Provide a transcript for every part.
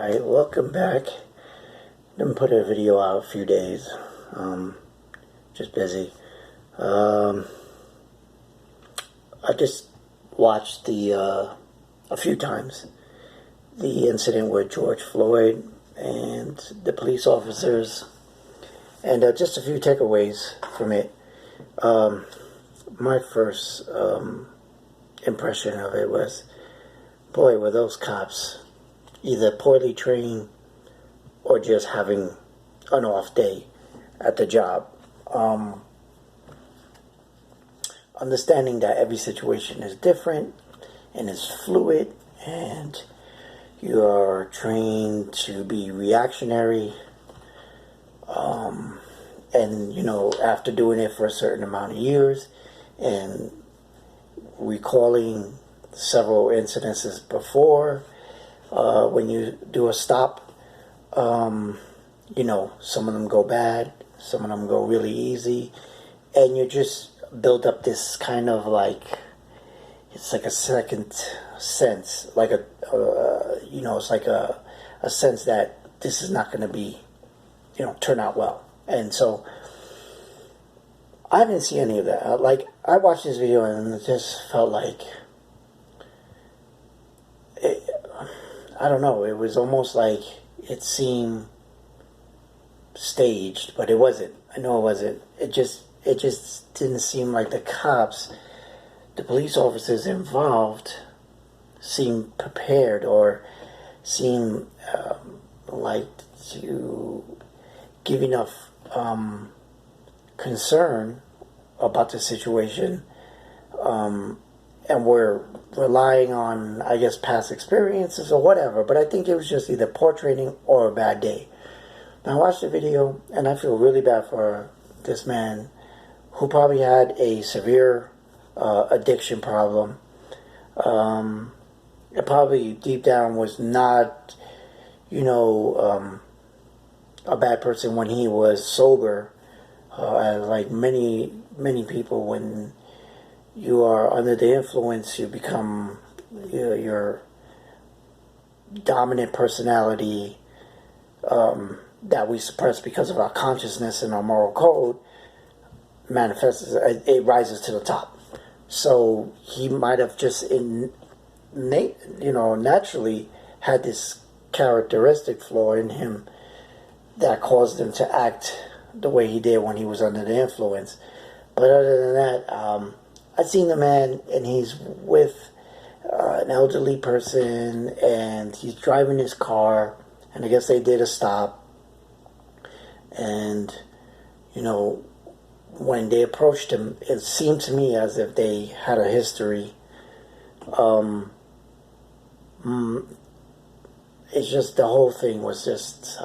Alright, welcome back. Didn't put a video out a few days. Just busy. I just watched a few times the incident with George Floyd and the police officers, and just a few takeaways from it. My first impression of it was, boy, were those cops either poorly trained or just having an off day at the job. Understanding that every situation is different and is fluid, and you are trained to be reactionary, and after doing it for a certain amount of years and recalling several incidences before, when you do a stop, some of them go bad, some of them go really easy, and you just build up this kind of it's like a second sense, like it's like a sense that this is not going to be, turn out well. And so I didn't see any of that. I watched this video and it just felt like, I don't know, it was almost like it seemed staged, but it wasn't. I know it wasn't. It just didn't seem like the cops, the police officers involved, seemed prepared or seemed like to give enough concern about the situation, and we're relying on, I guess, past experiences or whatever. But I think it was just either poor training or a bad day. Now, I watched the video and I feel really bad for this man who probably had a severe addiction problem. It probably deep down was not, a bad person when he was sober. Like many people, when you are under the influence, you become your dominant personality that we suppress because of our consciousness and our moral code manifests. It rises to the top. So he might have just naturally had this characteristic flaw in him that caused him to act the way he did when he was under the influence. But other than that, I've seen the man, and he's with an elderly person, and he's driving his car, and I guess they did a stop. And, when they approached him, it seemed to me as if they had a history. It's just, the whole thing was just,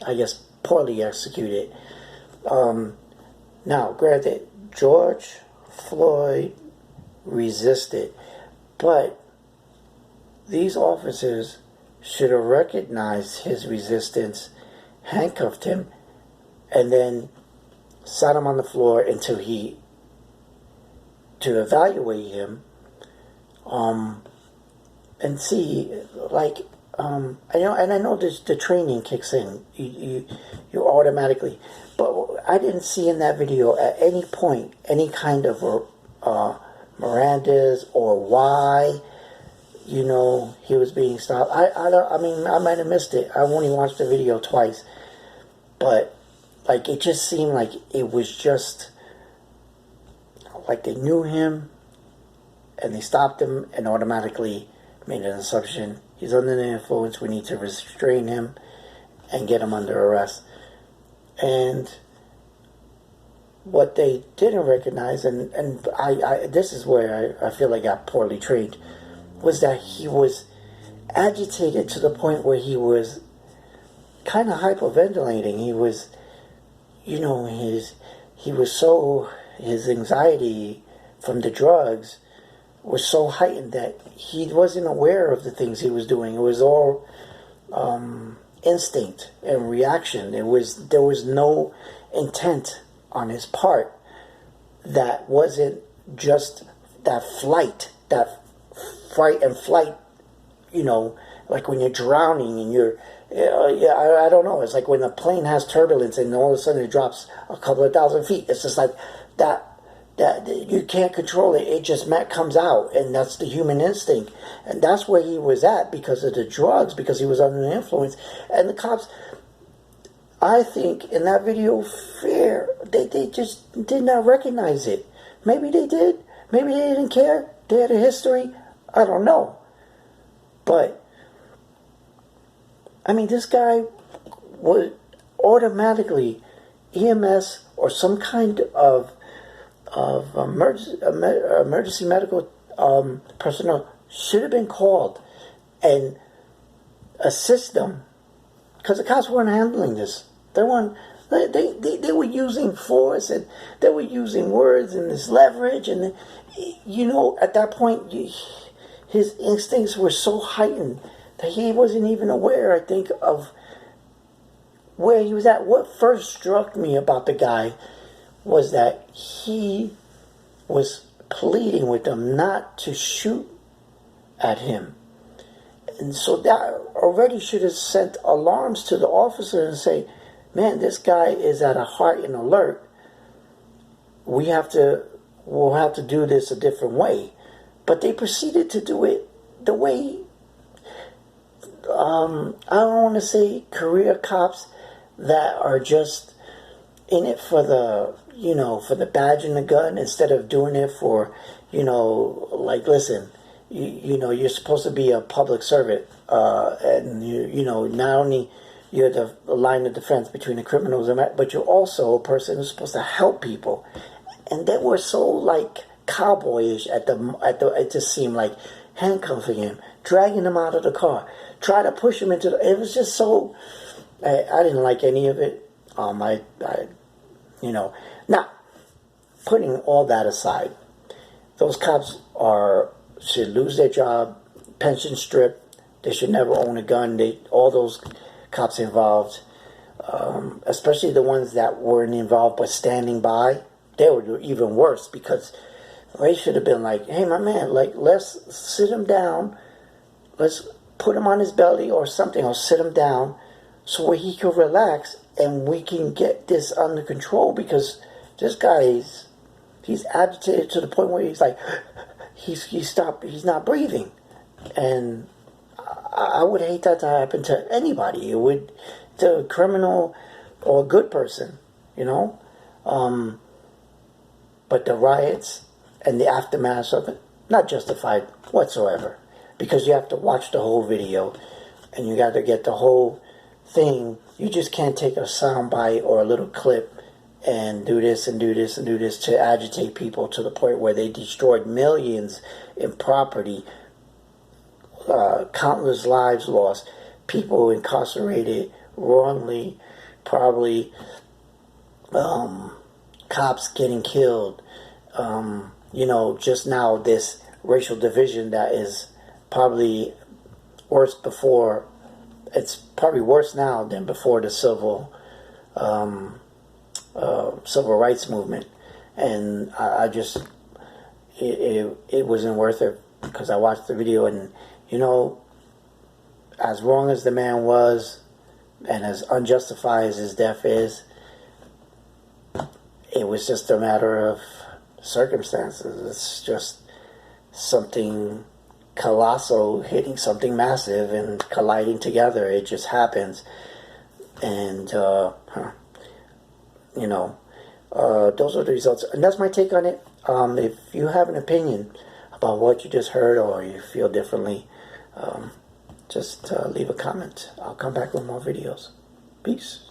I guess, poorly executed. Now, granted, George Floyd resisted, but these officers should have recognized his resistance, handcuffed him, and then sat him on the floor until to evaluate him, and see, and I know the training kicks in, you automatically, but I didn't see in that video at any point any kind of Miranda's or why he was being stopped. I mean, I might have missed it. I only watched the video twice, but it just seemed like it was just like they knew him and they stopped him and automatically made an assumption. He's under the influence. We need to restrain him and get him under arrest. And what they didn't recognize, and I this is where I feel like I got poorly trained, was that he was agitated to the point where he was kind of hyperventilating. He was, his anxiety from the drugs was so heightened that he wasn't aware of the things he was doing. It was all instinct and reaction. There was no intent on his part that wasn't just that fright and flight, like when you're drowning and you're, yeah, I don't know. It's like when a plane has turbulence and all of a sudden it drops a couple of thousand feet. It's just like that you can't control it. It just comes out, and that's the human instinct. And that's where he was at because of the drugs, because he was under the influence. And the cops, I think, in that video, they just did not recognize it. Maybe they did. Maybe they didn't care. They had a history. I don't know. But, I mean, this guy would automatically, EMS or some kind of emergency medical personnel should have been called and assist them, because the cops weren't handling this. They were using force, and they were using words and this leverage, and at that point his instincts were so heightened that he wasn't even aware, I think, of where he was at. What first struck me about the guy was that he was pleading with them not to shoot at him. And so that already should have sent alarms to the officer and say, man, this guy is at a heightened alert. We'll have to do this a different way. But they proceeded to do it the way, I don't want to say career cops that are just in it for the, for the badge and the gun, instead of doing it for, like, listen, you're supposed to be a public servant, and not only you're the line of defense between the criminals and that, but you're also a person who's supposed to help people. And they were so like cowboyish at the it just seemed like handcuffing him, dragging him out of the car, try to push him into it was just so, I didn't like any of it. Now, putting all that aside, those cops should lose their job, pension strip. They should never own a gun. All those cops involved, especially the ones that weren't involved but standing by, they were even worse, because they should have been like, hey, my man, like, let's sit him down. Let's put him on his belly or something, or sit him down so where he can relax and we can get this under control, because this guy he's agitated to the point where he's like, he's not breathing. And I would hate that to happen to anybody. It would, to a criminal or a good person, but the riots and the aftermath of it, not justified whatsoever, because you have to watch the whole video and you got to get the whole thing. You just can't take a sound bite or a little clip and do this and do this and do this to agitate people to the point where they destroyed millions in property, countless lives lost, people incarcerated wrongly, probably cops getting killed. Just now this racial division that is probably worse before. It's probably worse now than before the civil rights movement. And I just, it wasn't worth it, because I watched the video, and as wrong as the man was and as unjustified as his death is, it was just a matter of circumstances. It's just something colossal hitting something massive and colliding together. It just happens. And those are the results, and that's my take on it. If you have an opinion about what you just heard, or you feel differently, just leave a comment. I'll come back with more videos. Peace.